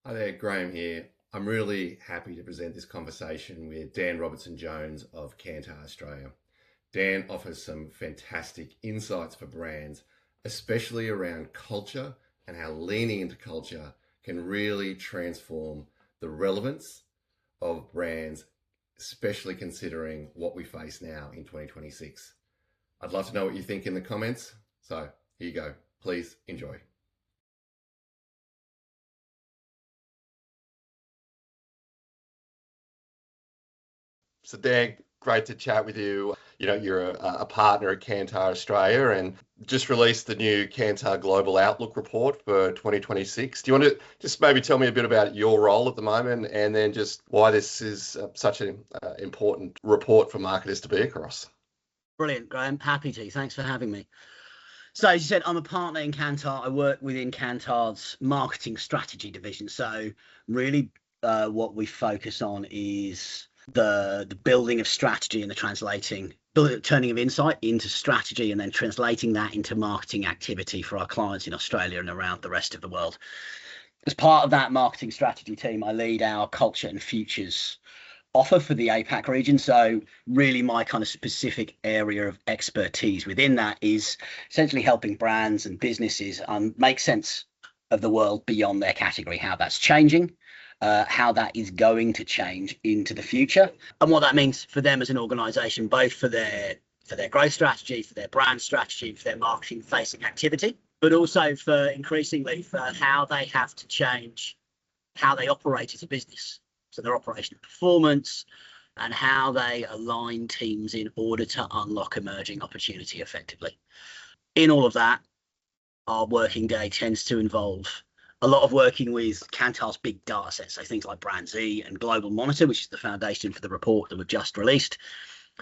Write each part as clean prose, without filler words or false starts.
Hi there, Graham here. I'm really happy to present this conversation with Dan Robertson Jones of Kantar Australia. Dan offers some fantastic insights for brands, especially around culture and how leaning into culture can really transform the relevance of brands, especially considering what we face now in 2026. I'd love to know what you think in the comments. So here you go. Please enjoy. So Dan, great to chat with you. You're a partner at Kantar Australia and just released the new Kantar Global Outlook report for 2026. Do you want to just maybe tell me a bit about your role at the moment and then just why this is such an important report for marketers to be across? Brilliant, Graham. Happy to. Thanks for having me. So as you said, I'm a partner in Kantar. I work within Kantar's marketing strategy division. So really what we focus on is the building of strategy and the turning of insight into strategy and then translating that into marketing activity for our clients in Australia and around the rest of the world. As part of that marketing strategy team, I lead our culture and futures offer for the APAC region. So really my kind of specific area of expertise within that is essentially helping brands and businesses make sense of the world beyond their category, how that's changing, how that is going to change into the future, and what that means for them as an organization, both for their growth strategy, for their brand strategy, for their marketing facing activity, but also for increasingly for how they have to change how they operate as a business. So their operational performance and how they align teams in order to unlock emerging opportunity effectively. In all of that, our working day tends to involve a lot of working with Kantar's big data sets, so things like Brand Z and Global Monitor, which is the foundation for the report that we've just released,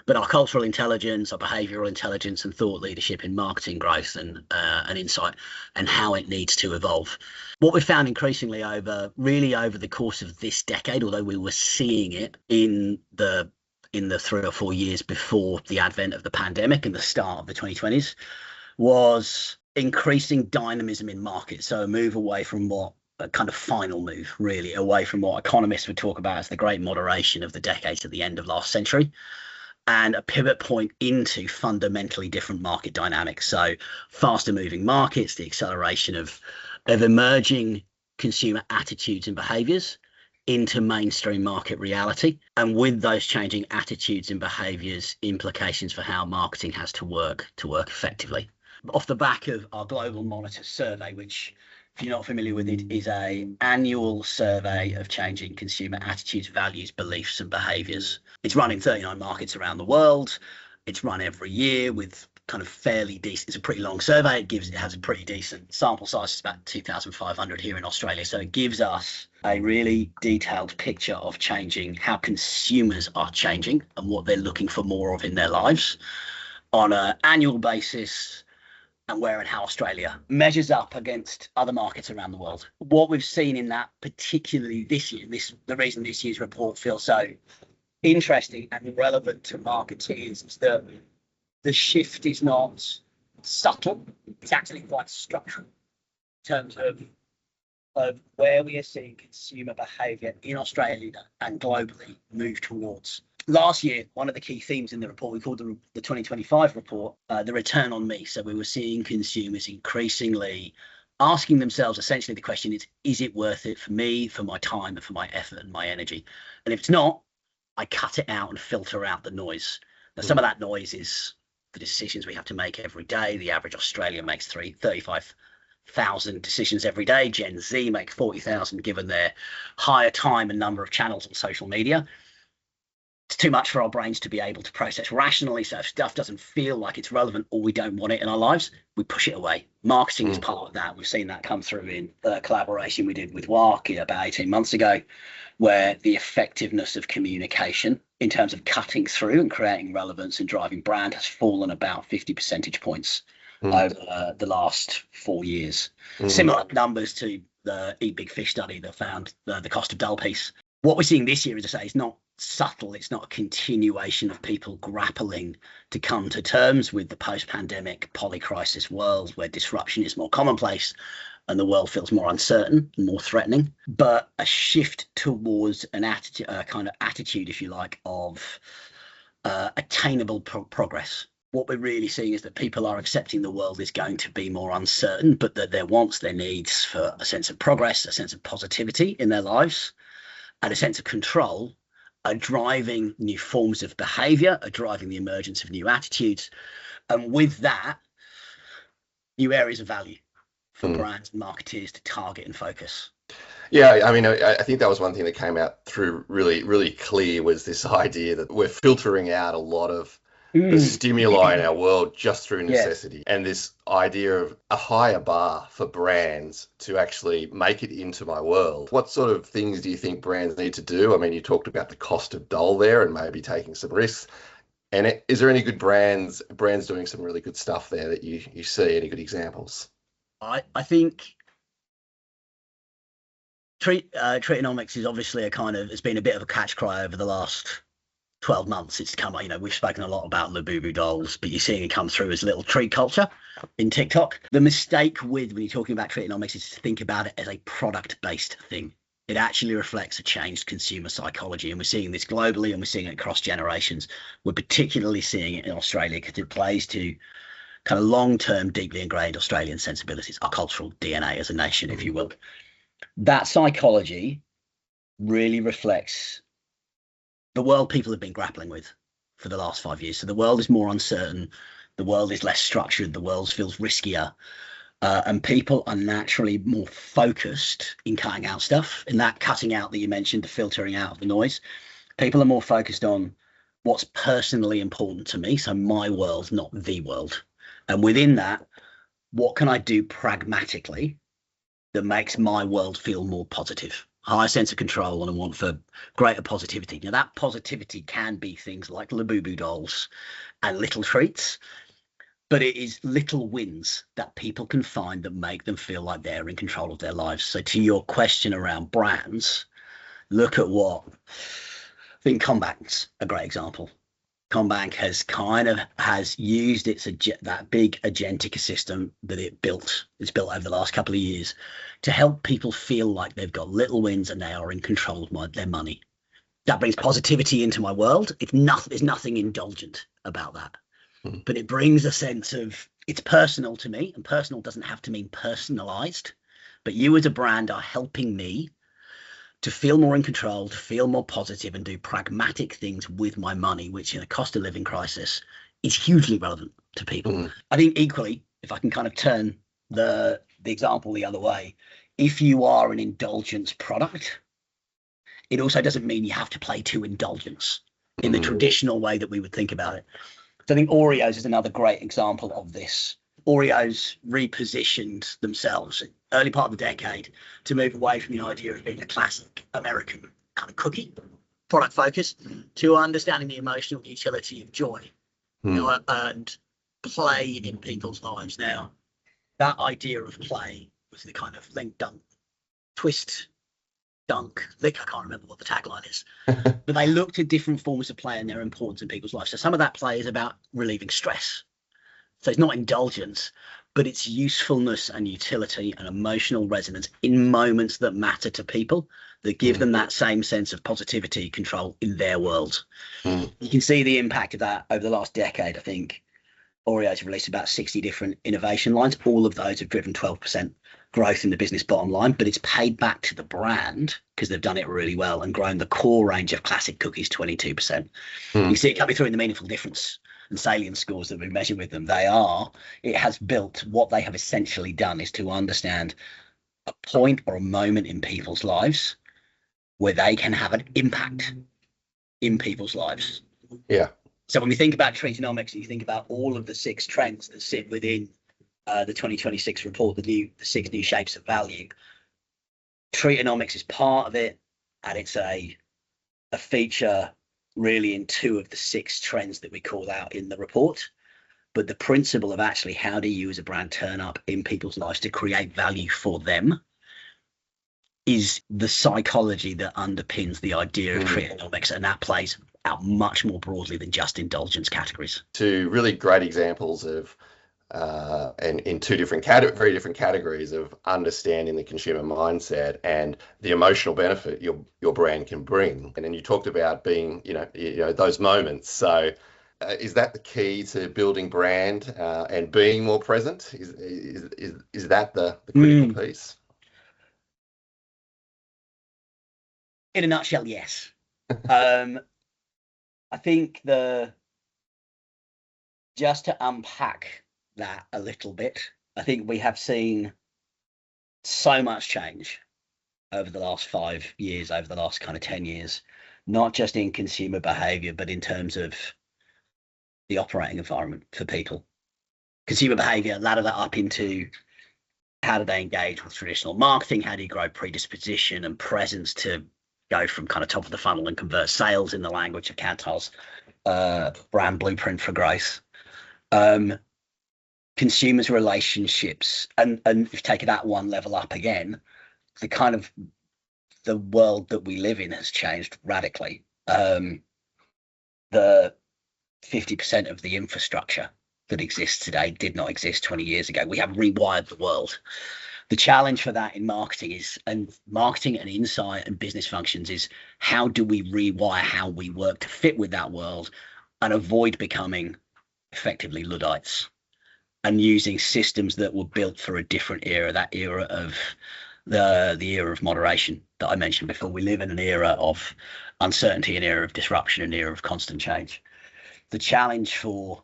but our cultural intelligence, our behavioural intelligence and thought leadership in marketing growth and insight and how it needs to evolve. What we found increasingly over the course of this decade, although we were seeing it in the 3 or 4 years before the advent of the pandemic and the start of the 2020s, was increasing dynamism in markets. So a move away from a kind of final move, really, away from what economists would talk about as the great moderation of the decades at the end of last century, and a pivot point into fundamentally different market dynamics. So faster moving markets, the acceleration of emerging consumer attitudes and behaviors into mainstream market reality. And with those changing attitudes and behaviors, implications for how marketing has to work effectively. Off the back of our Global Monitor survey, which, if you're not familiar with it, is an annual survey of changing consumer attitudes, values, beliefs, and behaviours. It's run in 39 markets around the world. It's run every year with kind of fairly decent. It's a pretty long survey. It has a pretty decent sample size. It's about 2,500 here in Australia. So it gives us a really detailed picture of how consumers are changing and what they're looking for more of in their lives on an annual basis, and where and how Australia measures up against other markets around the world. What we've seen in that, particularly this year, the reason this year's report feels so interesting and relevant to marketeers is that the shift is not subtle, it's actually quite structural in terms of where we are seeing consumer behaviour in Australia and globally move towards. Last year, one of the key themes in the report, we called the 2025 report, the return on me. So we were seeing consumers increasingly asking themselves, essentially the question is it worth it for me, for my time and for my effort and my energy? And if it's not, I cut it out and filter out the noise. Now, some of that noise is the decisions we have to make every day. The average Australian makes 35,000 decisions every day. Gen Z make 40,000 given their higher time and number of channels on social media. It's too much for our brains to be able to process rationally. So if stuff doesn't feel like it's relevant or we don't want it in our lives, we push it away. Marketing is part of that. We've seen that come through in the collaboration we did with WARC about 18 months ago, where the effectiveness of communication in terms of cutting through and creating relevance and driving brand has fallen about 50 percentage points over the last 4 years. Similar numbers to the Eat Big Fish study that found the cost of dull piece. What we're seeing this year, as I say, is not subtle. It's not a continuation of people grappling to come to terms with the post-pandemic polycrisis world where disruption is more commonplace and the world feels more uncertain and more threatening, but a shift towards an attitude, kind of attitude, if you like, of attainable progress. What we're really seeing is that people are accepting the world is going to be more uncertain, but that their wants, their needs for a sense of progress, a sense of positivity in their lives, and a sense of control are driving new forms of behavior, are driving the emergence of new attitudes. And with that, new areas of value for brands and marketeers to target and focus. Yeah, I mean, I think that was one thing that came out through really clear was this idea that we're filtering out a lot of the stimuli in our world just through necessity, and this idea of a higher bar for brands to actually make it into my world. What sort of things do you think brands need to do? I mean, you talked about the cost of dull there and maybe taking some risks. And is there any good brands doing some really good stuff there that you see? Any good examples? I think treatonomics is obviously it's been a bit of a catch cry over the last 12 months. It's come, we've spoken a lot about Labubu dolls, but you're seeing it come through as little treat culture in TikTok. The mistake when you're talking about treatonomics is to think about it as a product-based thing. It actually reflects a changed consumer psychology, and we're seeing this globally, and we're seeing it across generations. We're particularly seeing it in Australia because it plays to kind of long-term, deeply ingrained Australian sensibilities, our cultural DNA as a nation, if you will. That psychology really reflects the world people have been grappling with for the last 5 years. So the world is more uncertain, the world is less structured, the world feels riskier, and people are naturally more focused in cutting out stuff. In that cutting out that you mentioned, the filtering out of the noise, people are more focused on what's personally important to me, so my world, not the world. And within that, what can I do pragmatically that makes my world feel more positive? Higher sense of control and a want for greater positivity. Now, that positivity can be things like Labubu dolls and little treats, but it is little wins that people can find that make them feel like they're in control of their lives. So to your question around brands, look at what I think CommBank's a great example. CommBank has used that big agentic system that it's built over the last couple of years to help people feel like they've got little wins and they are in control of their money. That brings positivity into my world. There's nothing indulgent about that, but it brings a sense of it's personal to me, and personal doesn't have to mean personalized, but you as a brand are helping me to feel more in control, to feel more positive, and do pragmatic things with my money, which in a cost of living crisis is hugely relevant to people. I think equally, if I can kind of turn the example the other way, if you are an indulgence product, it also doesn't mean you have to play to indulgence in the traditional way that we would think about it. So I think Oreos is another great example of this. Oreos repositioned themselves early part of the decade to move away from the idea of being a classic American kind of cookie product focus to understanding the emotional utility of joy, and play in people's lives. Now, that idea of play was the kind of link, dunk, twist, dunk, lick. I can't remember what the tagline is, but they looked at different forms of play and their importance in people's lives. So some of that play is about relieving stress. So it's not indulgence, but it's usefulness and utility and emotional resonance in moments that matter to people, that give them that same sense of positivity, control in their world. You can see the impact of that over the last decade. I think Oreos have released about 60 different innovation lines. All of those have driven 12% growth in the business bottom line, but it's paid back to the brand because they've done it really well and grown the core range of classic cookies 22%. You see it coming through in the meaningful difference and salience scores that we measure with them. It has built, what they have essentially done is to understand a point or a moment in people's lives where they can have an impact in people's lives. Yeah. So when we think about treatonomics, and you think about all of the 6 trends that sit within the 2026 report, the 6 new shapes of value, treatonomics is part of it, and it's a feature really in 2 of the 6 trends that we call out in the report. But the principle of actually how do you as a brand turn up in people's lives to create value for them is the psychology that underpins the idea of treatonomics, and that plays out much more broadly than just indulgence categories. 2 really great examples of and in two different very different categories of understanding the consumer mindset and the emotional benefit your brand can bring. And then you talked about being, those moments. So is that the key to building brand and being more present? Is that the critical piece? In a nutshell, yes. I think just to unpack that a little bit, I think we have seen so much change over the last 5 years, over the last kind of 10 years, not just in consumer behavior, but in terms of the operating environment for people. Consumer behavior, ladder that up into how do they engage with traditional marketing? How do you grow predisposition and presence to go from kind of top of the funnel and convert sales, in the language of Kantar's brand blueprint for growth? Consumers' relationships, and if you take it that one level up again, the world that we live in has changed radically. The 50% of the infrastructure that exists today did not exist 20 years ago. We have rewired the world. The challenge for that in marketing and insight and business functions is, how do we rewire how we work to fit with that world and avoid becoming effectively Luddites, and using systems that were built for a different era, that era of the era of moderation that I mentioned before. We live in an era of uncertainty, an era of disruption, an era of constant change. The challenge for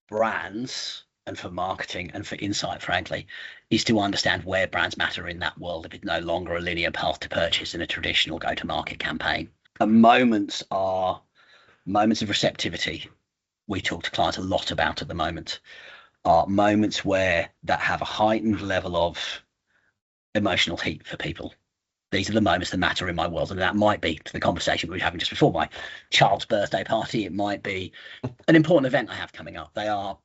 brands and for marketing and for insight, frankly, is to understand where brands matter in that world if it's no longer a linear path to purchase in a traditional go-to-market campaign. And moments are moments of receptivity. We talk to clients a lot about at the moment, are moments where that have a heightened level of emotional heat for people. These are the moments that matter in my world. And that might be, to the conversation we were having just before, my child's birthday party. It might be an important event I have coming up. They are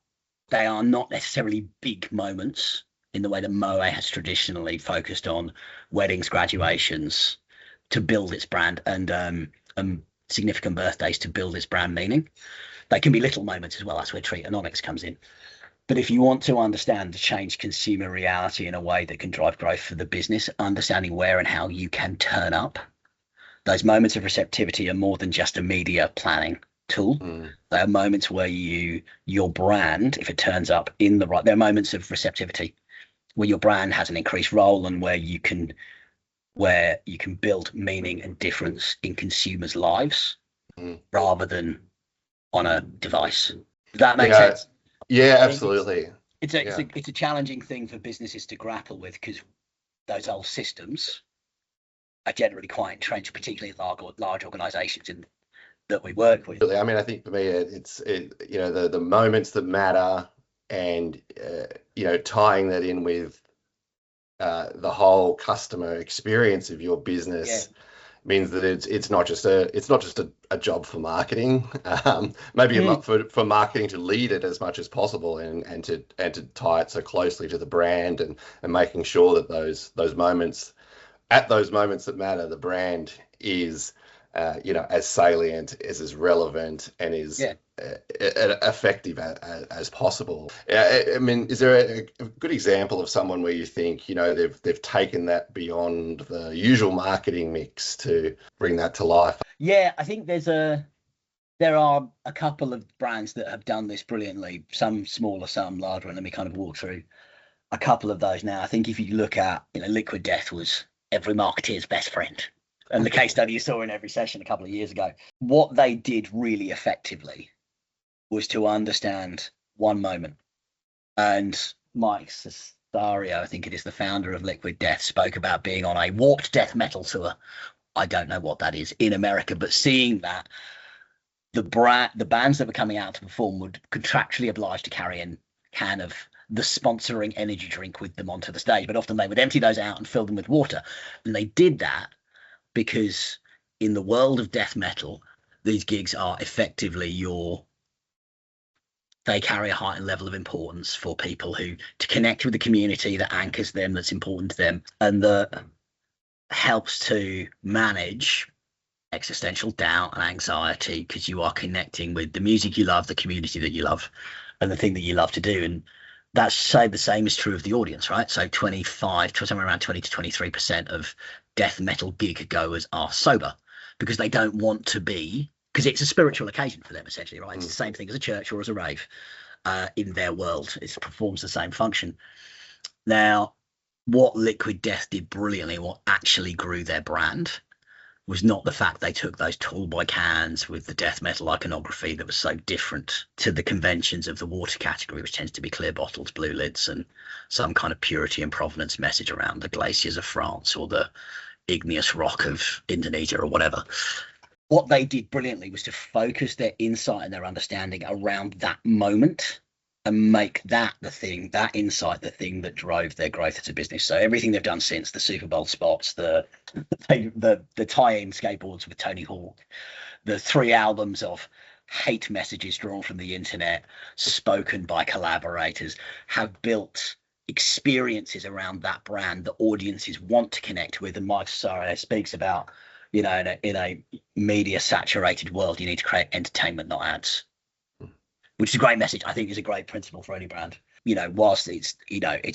not necessarily big moments in the way that Moe has traditionally focused on weddings, graduations to build its brand, and significant birthdays to build its brand meaning. They can be little moments as well. That's where Treatonomics comes in. But if you want to understand the change consumer reality in a way that can drive growth for the business, understanding where and how you can turn up, those moments of receptivity are more than just a media planning tool. They are moments where your brand, if it turns up in the right, there are moments of receptivity where your brand has an increased role and where you can build meaning and difference in consumers' lives rather than on a device. Does that make sense? Yeah, absolutely. It's a challenging thing for businesses to grapple with, because those old systems are generally quite entrenched, particularly large organizations that we work with. I mean, I think for me, it's the moments that matter, and tying that in with the whole customer experience of your business means that it's not just a job for marketing, maybe for marketing to lead it as much as possible, and to tie it so closely to the brand, and making sure that those moments that matter, the brand is as salient, as relevant, and is effective as possible. I mean, is there a good example of someone where you think they've taken that beyond the usual marketing mix to bring that to life? Yeah, I think there are a couple of brands that have done this brilliantly, some smaller, some larger, and let me kind of walk through a couple of those now. I think if you look at, Liquid Death was every marketeer's best friend, and the case study you saw in every session a couple of years ago. What they did really effectively was to understand one moment. And Mike Cesario, I think it is, the founder of Liquid Death, spoke about being on a warped death metal tour. I don't know what that is in America, but seeing that the bands that were coming out to perform were contractually obliged to carry a can of the sponsoring energy drink with them onto the stage, but often they would empty those out and fill them with water. And they did that because in the world of death metal, these gigs are effectively they carry a heightened level of importance for people to connect with the community that anchors them, that's important to them, and that helps to manage existential doubt and anxiety, because you are connecting with the music you love, the community that you love, and the thing that you love to do. And That's say the same is true of the audience, right? So 25 to somewhere around 20 to 23% of death metal gig goers are sober because they don't want to be, because it's a spiritual occasion for them essentially, right? It's the same thing as a church or as a rave in their world. It performs the same function. Now, what Liquid Death did brilliantly, what actually grew their brand, was not the fact they took those tall boy cans with the death metal iconography that was so different to the conventions of the water category, which tends to be clear bottles, blue lids, and some kind of purity and provenance message around the glaciers of France or the igneous rock of Indonesia or whatever. What they did brilliantly was to focus their insight and their understanding around that moment and make that the thing, that insight, the thing that drove their growth as a business. So everything they've done since, the Super Bowl spots, the tie-in skateboards with Tony Hawk, the 3 albums of hate messages drawn from the internet, spoken by collaborators, have built experiences around that brand that audiences want to connect with. And Mike Cesare speaks about, in a media saturated world, you need to create entertainment, not ads, which is a great message. I think is a great principle for any brand. Whilst it's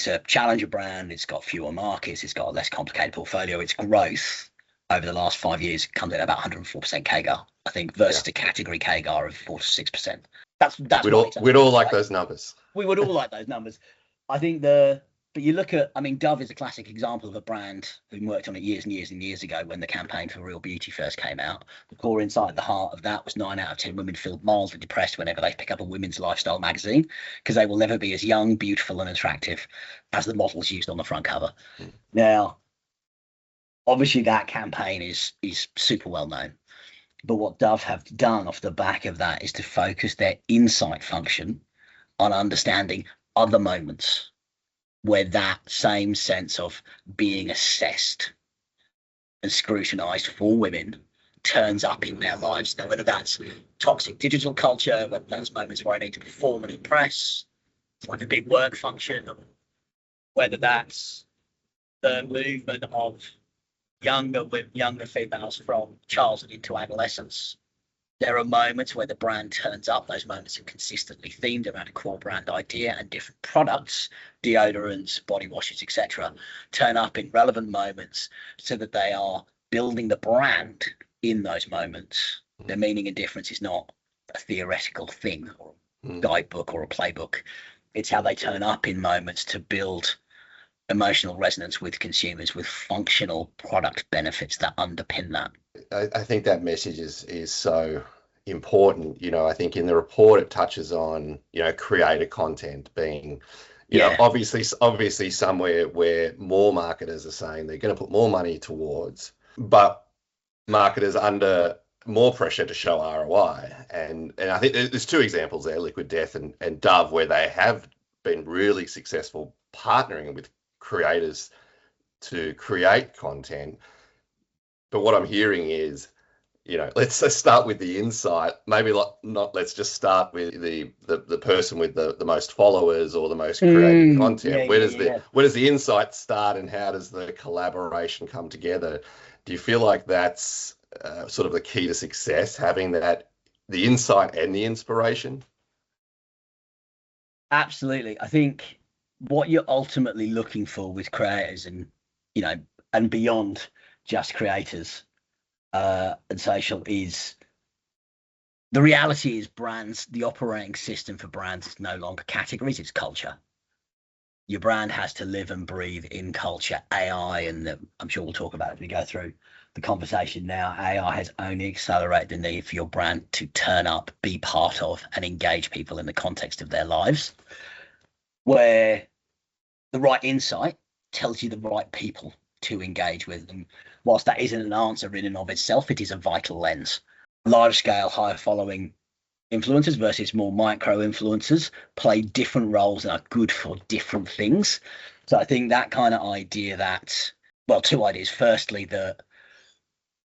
a challenger brand, it's got fewer markets, it's got a less complicated portfolio, its growth over the last 5 years comes at about 104% CAGR, I think, versus the category CAGR of 4 to 6%. That's we'd all like those numbers. We would all like those numbers. I think but you look at, Dove is a classic example of a brand who worked on it years and years and years ago when the campaign for Real Beauty first came out. The core insight at the heart of that was 9 out of 10 women feel mildly depressed whenever they pick up a women's lifestyle magazine because they will never be as young, beautiful, and attractive as the models used on the front cover. Now, obviously, that campaign is super well known. But what Dove have done off the back of that is to focus their insight function on understanding other moments where that same sense of being assessed and scrutinized for women turns up in their lives. Now, whether that's toxic digital culture, whether that's moments where I need to perform and impress, like a big work function, or whether that's the movement of younger females from childhood into adolescence. There are moments where the brand turns up. Those moments are consistently themed around a core brand idea, and different products, deodorants, body washes, etc., turn up in relevant moments so that they are building the brand in those moments. Their meaning and difference is not a theoretical thing or a guidebook or a playbook. It's how they turn up in moments to build emotional resonance with consumers with functional product benefits that underpin that. I think that message is so important. I think in the report it touches on, creator content being, obviously somewhere where more marketers are saying they're going to put more money towards, but marketers under more pressure to show ROI. And I think there's 2 examples there, Liquid Death and Dove, where they have been really successful partnering with creators to create content. But what I'm hearing is, let's just start with the insight. Maybe let's just start with the person with the most followers or the most creative content. Where does the insight start, and how does the collaboration come together? Do you feel like that's sort of the key to success, having the insight and the inspiration? Absolutely. I think what you're ultimately looking for with creators and beyond just creators and social is the reality is brands, the operating system for brands is no longer categories, it's culture. Your brand has to live and breathe in culture. AI, and I'm sure we'll talk about it as we go through the conversation now, AI has only accelerated the need for your brand to turn up, be part of, and engage people in the context of their lives, where the right insight tells you the right people to engage with them. Whilst that isn't an answer in and of itself, it is a vital lens. Large scale, higher following influencers versus more micro influencers play different roles and are good for different things. So I think that kind of idea that, 2 ideas. Firstly, that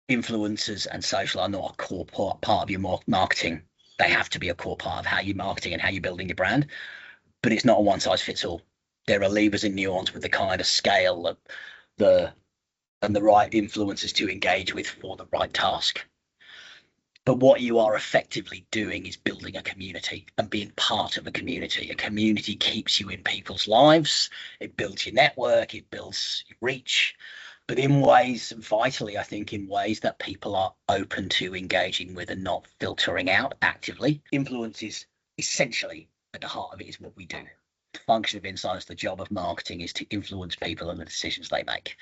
influencers and social are not a core part of your marketing. They have to be a core part of how you're marketing and how you're building your brand, but it's not a one size fits all. There are levers and nuance with the kind of scale and the right influencers to engage with for the right task. But what you are effectively doing is building a community and being part of a community. A community keeps you in people's lives. It builds your network. It builds your reach. But in ways, vitally, I think, in ways that people are open to engaging with and not filtering out actively. Influence is essentially at the heart of it is what we do. The function of insights, the job of marketing is to influence people and the decisions they make.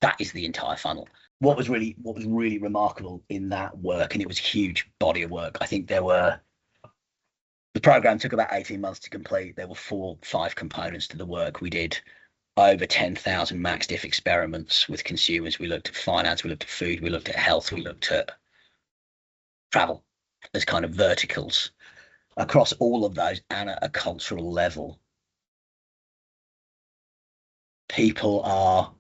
That is the entire funnel. What was really remarkable in that work, and it was a huge body of work. I think the program took about 18 months to complete. There were 4-5 components to the work. We did over 10,000 max diff experiments with consumers. We looked at finance, we looked at food, we looked at health, we looked at travel as kind of verticals. Across all of those and at a cultural level, people are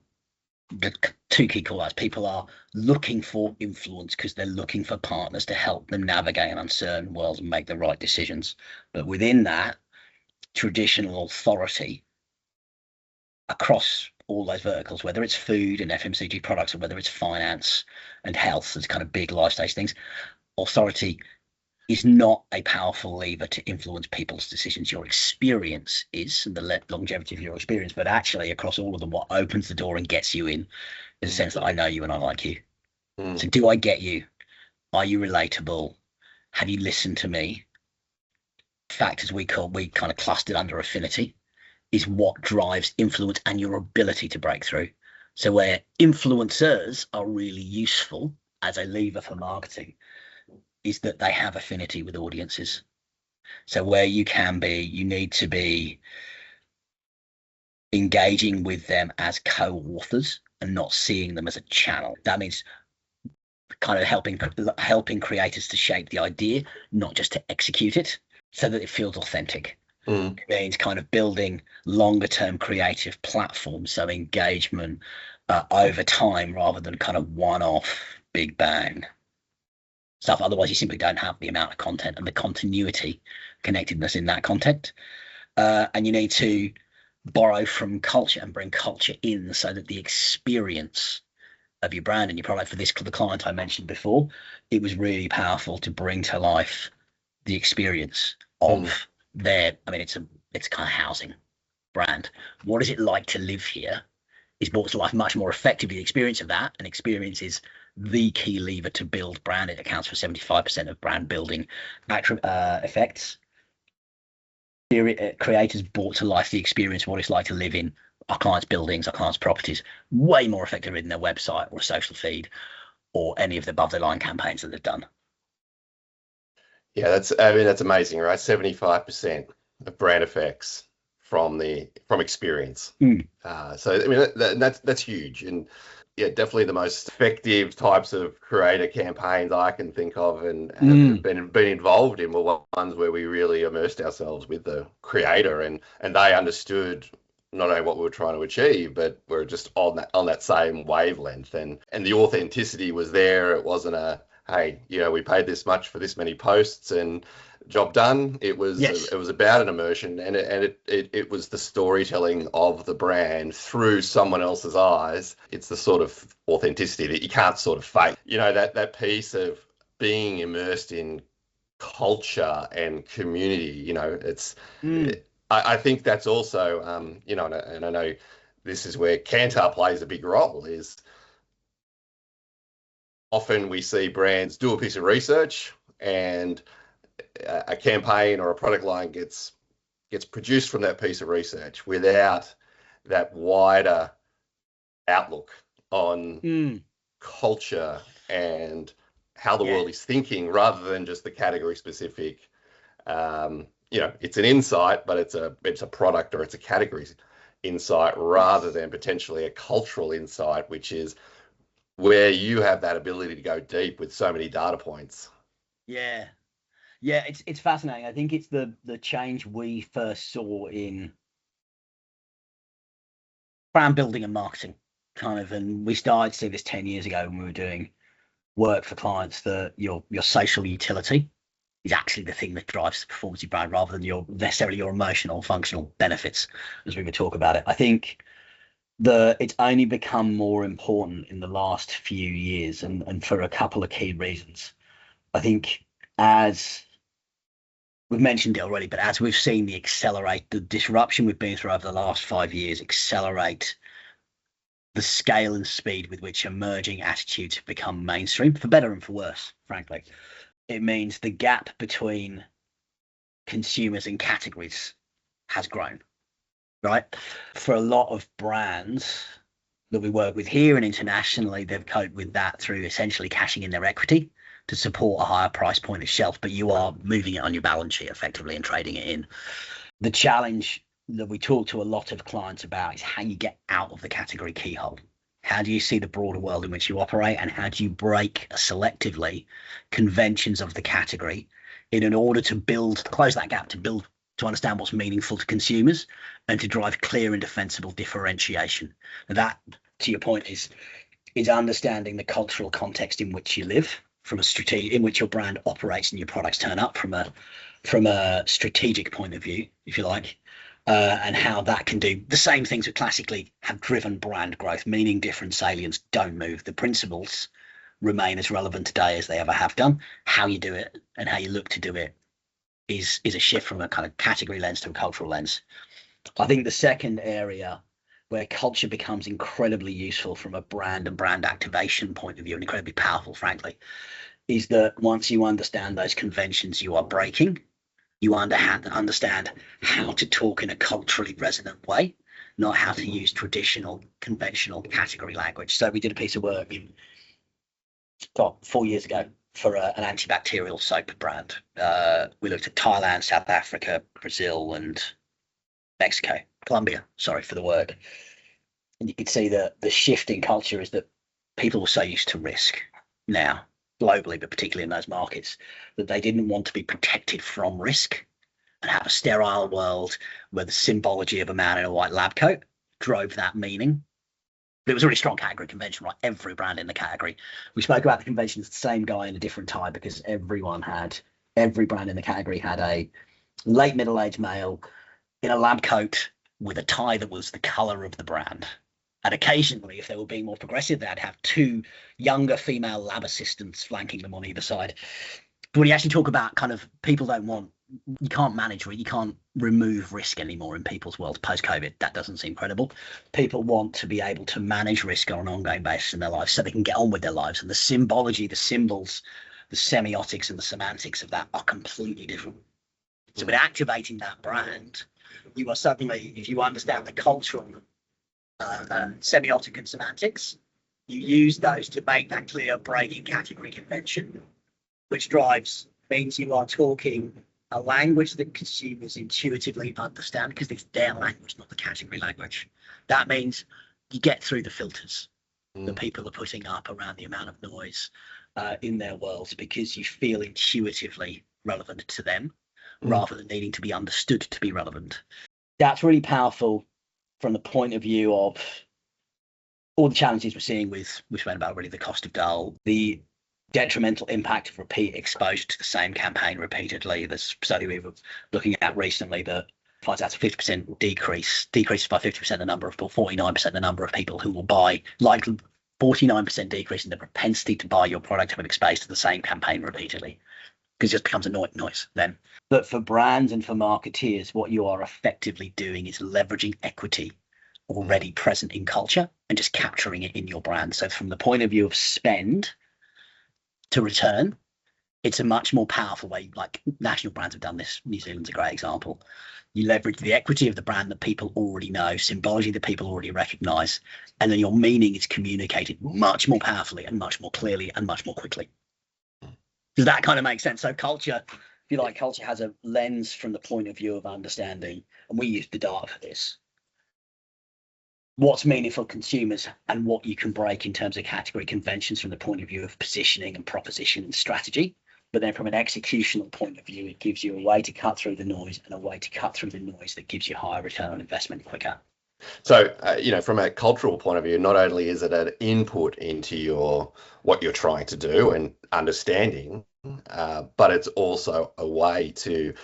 the two key call outs. People are looking for influence because they're looking for partners to help them navigate an uncertain world and make the right decisions. But within that, traditional authority across all those verticals, whether it's food and FMCG products or whether it's finance and health, as kind of big life stage things, authority is not a powerful lever to influence people's decisions. Your experience is, and the longevity of your experience, but actually across all of them, what opens the door and gets you in is a sense that I know you and I like you. So do I get you? Are you relatable? Have you listened to me? Factors we kind of clustered under affinity is what drives influence and your ability to break through. So where influencers are really useful as a lever for marketing is that they have affinity with audiences. So where you need to be engaging with them as co-authors and not seeing them as a channel. That means kind of helping creators to shape the idea, not just to execute it, so that it feels authentic. It means kind of building longer term creative platforms, so engagement over time rather than kind of one-off big bang stuff. Otherwise, you simply don't have the amount of content and the continuity, connectedness in that content. And you need to borrow from culture and bring culture in so that the experience of your brand and your product, for the client I mentioned before, it was really powerful to bring to life the experience of their, I mean, it's kind of housing brand. What is it like to live here is brought to life much more effectively. The experience of that, and experience is the key lever to build brand. It accounts for 75% of brand building effects. Creators brought to life the experience of what it's like to live in our clients' buildings, our clients' properties, way more effectively than their website or a social feed or any of the above the line campaigns that they've done. Yeah, that's amazing, right? 75% of brand effects from experience. So I mean that's huge, and yeah, definitely the most effective types of creator campaigns I can think of and have been involved in were ones where we really immersed ourselves with the creator and they understood not only what we were trying to achieve, but we're just on that same wavelength, and the authenticity was there. It wasn't a, hey, we paid this much for this many posts and job done. It was it was about an immersion, and it was the storytelling of the brand through someone else's eyes. It's the sort of authenticity that you can't sort of fake. That piece of being immersed in culture and community. I think that's also and I know this is where Kantar plays a big role. Is often we see brands do a piece of research and a campaign or a product line gets produced from that piece of research without that wider outlook on culture and how the world is thinking, rather than just the category specific. It's an insight, but it's a product or it's a category insight rather than potentially a cultural insight, which is where you have that ability to go deep with so many data points. Yeah, it's fascinating. I think it's the change we first saw in brand building and marketing, kind of, and we started to see this 10 years ago when we were doing work for clients, that your social utility is actually the thing that drives the performance of brand rather than necessarily your emotional functional benefits, as we would talk about it. I think it's only become more important in the last few years, and for a couple of key reasons. I think, as we've mentioned it already, but as we've seen the disruption we've been through over the last 5 years accelerate the scale and speed with which emerging attitudes have become mainstream, for better and for worse, frankly. It means the gap between consumers and categories has grown, right? For a lot of brands that we work with here and internationally, they've coped with that through essentially cashing in their equity to support a higher price point of shelf, but you are moving it on your balance sheet effectively and trading it in. The challenge that we talk to a lot of clients about is how you get out of the category keyhole. How do you see the broader world in which you operate, and how do you break selectively conventions of the category in order to close that gap, to understand what's meaningful to consumers and to drive clear and defensible differentiation. And that, to your point, is understanding the cultural context in which you live, from a strategic, in which your brand operates and your products turn up from a strategic point of view, if you like, and how that can do the same things that classically have driven brand growth, meaning different salients don't move. The principles remain as relevant today as they ever have done. How you do it and how you look to do it is a shift from a kind of category lens to a cultural lens. I think the second area where culture becomes incredibly useful from a brand and brand activation point of view, and incredibly powerful, frankly, is that once you understand those conventions you are breaking, you understand how to talk in a culturally resonant way, not how to use traditional, conventional category language. So we did a piece of work 4 years ago for an antibacterial soap brand. We looked at Thailand, South Africa, Brazil, and Colombia, sorry for the word. And you could see that the shift in culture is that people were so used to risk now, globally, but particularly in those markets, that they didn't want to be protected from risk and have a sterile world where the symbology of a man in a white lab coat drove that meaning. But it was a really strong category convention, right? Every brand in the category. We spoke about the conventions, the same guy in a different tie, because every brand in the category had a late middle-aged male in a lab coat with a tie that was the color of the brand. And occasionally, if they were being more progressive, they'd have 2 younger female lab assistants flanking them on either side. But when you actually talk about kind of people you can't manage, you can't remove risk anymore in people's world post-COVID. That doesn't seem credible. People want to be able to manage risk on an ongoing basis in their lives so they can get on with their lives. And the symbology, the symbols, the semiotics and the semantics of that are completely different. So with activating that brand, you are suddenly, if you understand the cultural semiotic and semantics, you use those to make that clear breaking category convention, which means you are talking a language that consumers intuitively understand because it's their language, not the category language. That means you get through the filters that people are putting up around the amount of noise in their worlds, because you feel intuitively relevant to them rather than needing to be understood to be relevant. That's really powerful from the point of view of all the challenges we're seeing with, we spoke about really, the cost of dull, the detrimental impact of repeat exposure to the same campaign repeatedly. There's a study we were looking at recently that finds out a 50% decreases by 50% the number of, or 49% the number of people who will buy, like 49% decrease in the propensity to buy your product having exposed to the same campaign repeatedly, because it just becomes a noise then. But for brands and for marketeers, what you are effectively doing is leveraging equity already present in culture and just capturing it in your brand. So from the point of view of spend to return, it's a much more powerful way. Like national brands have done this. New Zealand's a great example. You leverage the equity of the brand that people already know, symbology that people already recognize, and then your meaning is communicated much more powerfully and much more clearly and much more quickly. Does that kind of make sense? So culture, if you like, culture has a lens from the point of view of understanding, and we use the data for this, what's meaningful for consumers and what you can break in terms of category conventions from the point of view of positioning and proposition and strategy. But then from an executional point of view, it gives you a way to cut through the noise, and a way to cut through the noise that gives you higher return on investment quicker. So, from a cultural point of view, not only is it an input into what you're trying to do and understanding, but it's also a way to,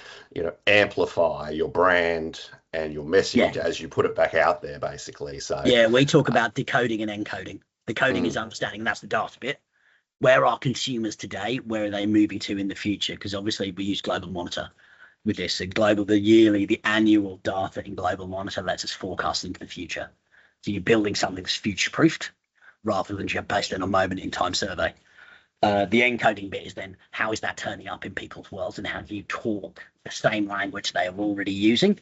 amplify your brand and your message as you put it back out there, basically. So yeah, we talk about decoding and encoding. Decoding is understanding, and that's the data bit. where are consumers today? Where are they moving to in the future? Because obviously we use Global Monitor with this. So the annual data in Global Monitor lets us forecast into the future. So you're building something that's future-proofed rather than just based on a moment in time survey. The encoding bit is then how is that turning up in people's worlds, and how do you talk the same language they are already using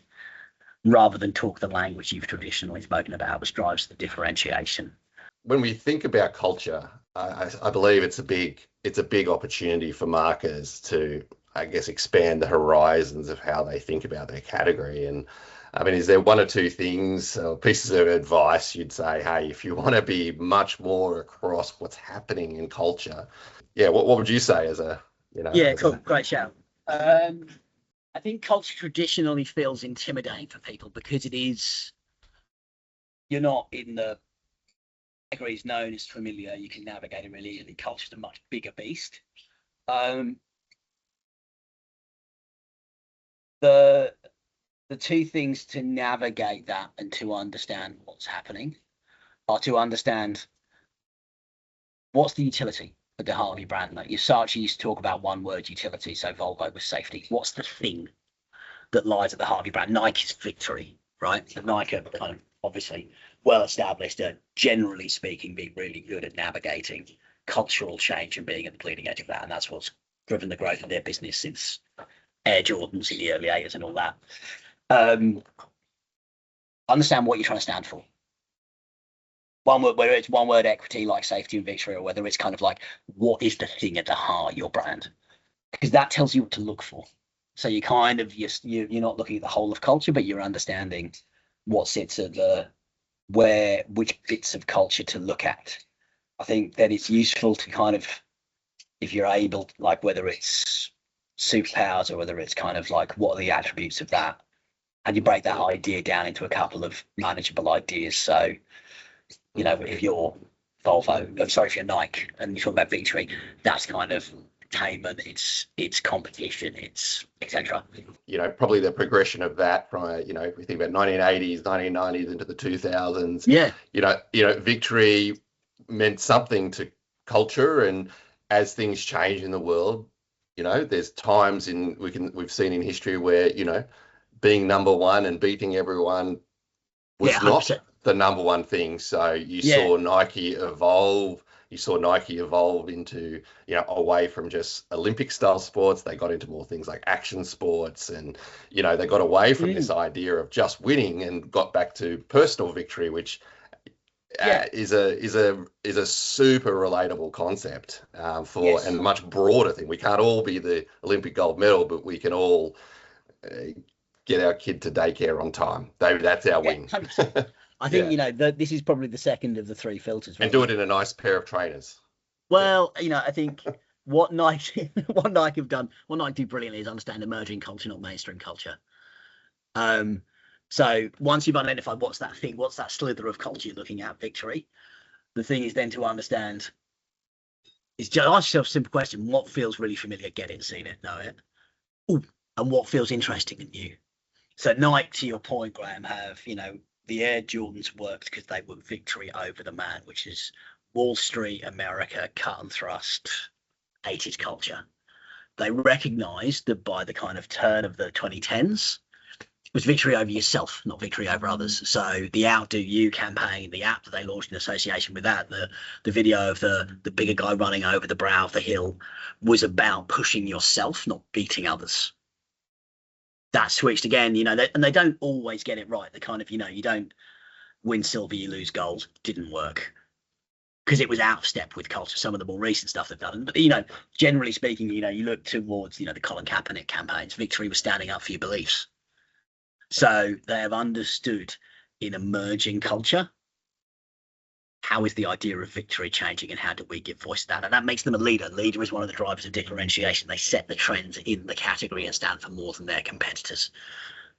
rather than talk the language you've traditionally spoken about, which drives the differentiation. When we think about culture, I believe it's a big opportunity for marketers to, I guess, expand the horizons of how they think about their category. And I mean, is there one or two things, pieces of advice you'd say, hey, if you want to be much more across what's happening in culture, what would you say as a, cool, great shout. I think culture traditionally feels intimidating for people because you're not in the categories known as familiar. You can navigate it really easily. Culture's a much bigger beast. The two things to navigate that and to understand what's happening are to understand what's the utility of the Harvey brand. Like Saatchi used to talk about one word utility, so Volvo was safety. What's the thing that lies at the Harvey brand? Nike's victory, right? So Nike are kind of obviously well established at, generally speaking, being really good at navigating cultural change and being at the bleeding edge of that. And that's what's driven the growth of their business since Air Jordans in the early 80s and all that. Understand what you're trying to stand for. One word, whether it's one word equity like safety and victory, or whether it's kind of like what is the thing at the heart of your brand, because that tells you what to look for. So you kind of you're not looking at the whole of culture, but you're understanding what sits at which bits of culture to look at. I think that it's useful to kind of, if you're able, like whether it's superpowers or whether it's kind of like what are the attributes of that, and you break that idea down into a couple of manageable ideas. So, if you're if you're Nike and you talk about victory, that's kind of attainment, it's competition, it's etc. Probably the progression of that from if we think about 1980s, 1990s into the 2000s. Victory meant something to culture, and as things change in the world, there's times we've seen in history where being number one and beating everyone was not the number one thing. So you saw Nike evolve. You saw Nike evolve into, away from just Olympic style sports. They got into more things like action sports, and, they got away from this idea of just winning and got back to personal victory, which is a super relatable concept and a much broader thing. We can't all be the Olympic gold medal, but we can all get our kid to daycare on time. That's our win. I think, this is probably the second of the three filters. And do it in a nice pair of trainers. Well, I think what Nike have done, what Nike do brilliantly is understand emerging culture, not mainstream culture. So once you've identified what's that thing, what's that slither of culture you're looking at, victory, the thing is then to understand, is just ask yourself a simple question: what feels really familiar? Get it, seen it, know it. Ooh, and what feels interesting and new? So Nike, to your point, Graham, have, the Air Jordans worked because they were victory over the man, which is Wall Street, America, cut and thrust, 80s culture. They recognized that by the kind of turn of the 2010s, it was victory over yourself, not victory over others. So the Outdo You campaign, the app that they launched in association with that, the video of the bigger guy running over the brow of the hill, was about pushing yourself, not beating others. That switched again, and they don't always get it right. The kind of, you don't win silver, you lose gold. Didn't work because it was out of step with culture. Some of the more recent stuff they've done, but generally speaking, you look towards the Colin Kaepernick campaigns. Victory was standing up for your beliefs. So they have understood in emerging culture, how is the idea of victory changing and how do we give voice to that? And that makes them a leader. Leader is one of the drivers of differentiation. They set the trends in the category and stand for more than their competitors.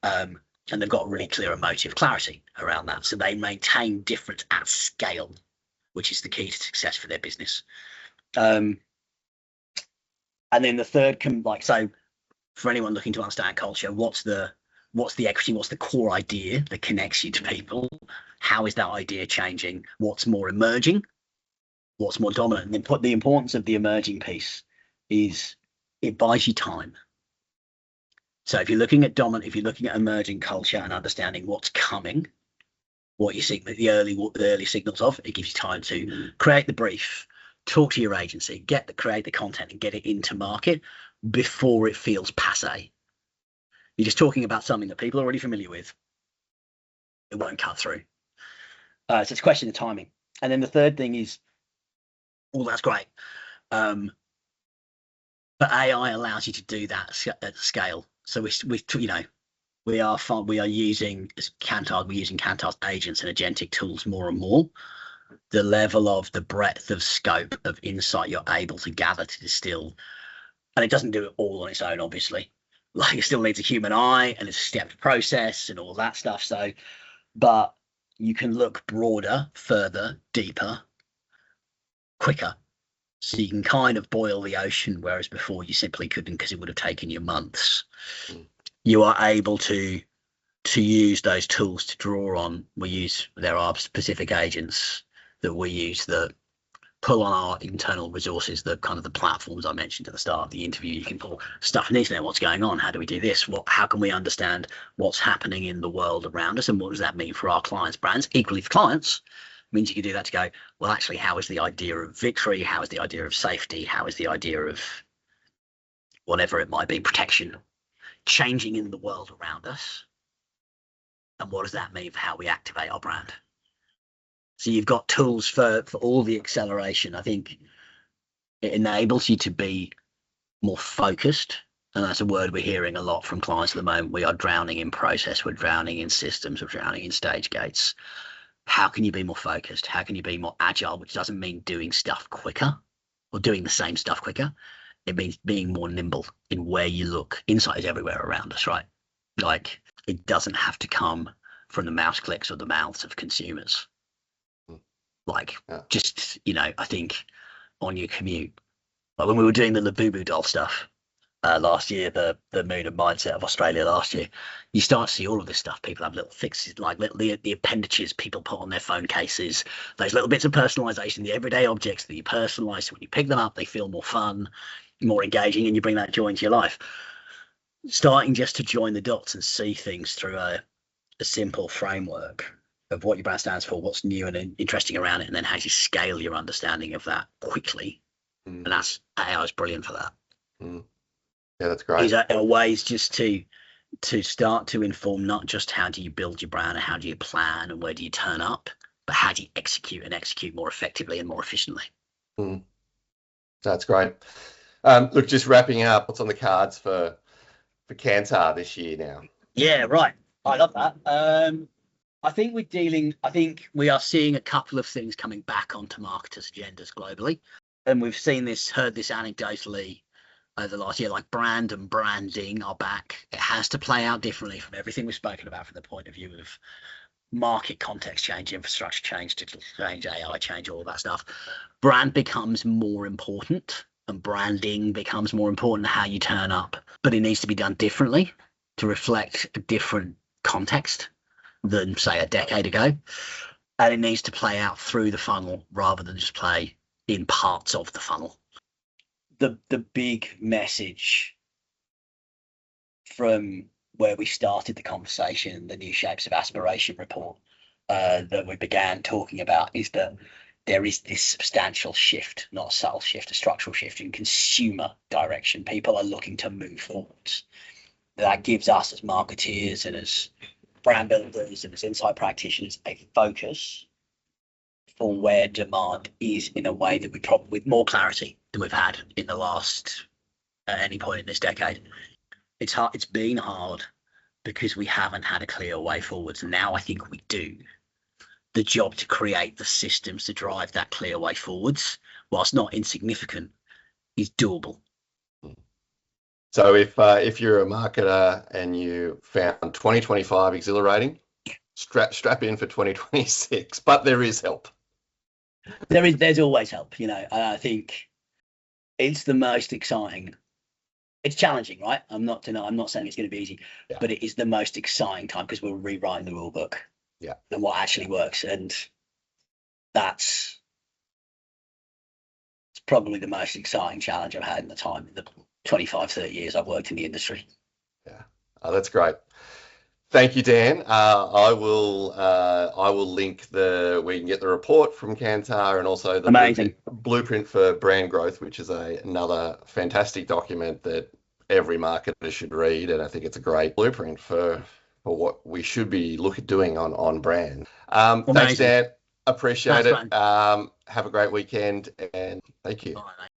And they've got really clear emotive clarity around that. So they maintain difference at scale, which is the key to success for their business. And then the third, so for anyone looking to understand culture, what's the equity, what's the core idea that connects you to people? How is that idea changing? What's more emerging? what's more dominant. And the importance of the emerging piece is it buys you time. So if you're looking at emerging culture and understanding what's coming, what you see the early signals of, it gives you time to create the brief, talk to your agency, create the content and get it into market before it feels passe. You're just talking about something that people are already familiar with. It won't cut through. So it's a question of timing. And then the third thing is, well, that's great. But AI allows you to do that at scale. So we are using Kantar's agents and agentic tools more and more. The level of the breadth of scope of insight you're able to gather to distill, and it doesn't do it all on its own, obviously. Like, it still needs a human eye and it's a stepped process and all that stuff. So, but you can look broader, further, deeper, quicker. So you can kind of boil the ocean, whereas before you simply couldn't, because it would have taken you months. You are able to use those tools to draw on. There are specific agents that we use that pull on our internal resources, the kind of the platforms I mentioned at the start of the interview. You can pull stuff in the internet. What's going on? How do we do this? How can we understand what's happening in the world around us? And what does that mean for our clients' brands? Equally for clients, means you can do that to go, well, actually, how is the idea of victory? How is the idea of safety? How is the idea of whatever it might be, protection, changing in the world around us? And what does that mean for how we activate our brand? So you've got tools for all the acceleration. I think it enables you to be more focused. And that's a word we're hearing a lot from clients at the moment. We are drowning in process. We're drowning in systems. We're drowning in stage gates. How can you be more focused? How can you be more agile? Which doesn't mean doing stuff quicker or doing the same stuff quicker. It means being more nimble in where you look. Insight is everywhere around us, right? Like, it doesn't have to come from the mouse clicks or the mouths of consumers. Like, just, I think on your commute, like when we were doing the Labubu doll stuff last year, the mood and mindset of Australia last year, you start to see all of this stuff. People have little fixes, like the appendages people put on their phone cases, those little bits of personalization, the everyday objects that you personalize. So when you pick them up, they feel more fun, more engaging, and you bring that joy into your life. Starting just to join the dots and see things through a simple framework of what your brand stands for, what's new and interesting around it, and then how you scale your understanding of that quickly. And that's AI is brilliant for that. Yeah, that's great. These are ways just to start to inform not just how do you build your brand and how do you plan and where do you turn up, but how do you execute more effectively and more efficiently. That's great. Look, just wrapping up, what's on the cards for Kantar this year now? Yeah, right. I love that. I think we are seeing a couple of things coming back onto marketers' agendas globally. And we've heard this anecdotally over the last year, like brand and branding are back. It has to play out differently from everything we've spoken about from the point of view of market context change, infrastructure change, digital change, AI change, all that stuff. Brand becomes more important and branding becomes more important, how you turn up, but it needs to be done differently to reflect a different context than, say, a decade ago. And it needs to play out through the funnel rather than just play in parts of the funnel. The big message from where we started the conversation, the New Shapes of Aspiration report that we began talking about, is that there is this substantial shift, not a subtle shift, a structural shift in consumer direction. People are looking to move forwards. That gives us as marketeers and as brand builders and as insight practitioners a focus for where demand is in a way that we probably, with more clarity than we've had in the last at any point in this decade. It's hard. It's been hard because we haven't had a clear way forwards. Now I think we do. The job to create the systems to drive that clear way forwards, whilst not insignificant, is doable. So if you're a marketer and you found 2025 exhilarating, strap in for 2026. But there is help. There's always help, I think it's the most exciting. It's challenging, right? I'm not saying it's going to be easy, but it is the most exciting time because we're rewriting the rule book. And what actually works, and that's probably the most exciting challenge I've had in the 25, 30 years I've worked in the industry. Yeah, that's great. Thank you, Dan. I will link where you can get the report from Kantar and also the blueprint for brand growth, which is another fantastic document that every marketer should read. And I think it's a great blueprint for what we should be doing on brand. Thanks, Dan. Appreciate it. Have a great weekend and thank you. Bye, mate.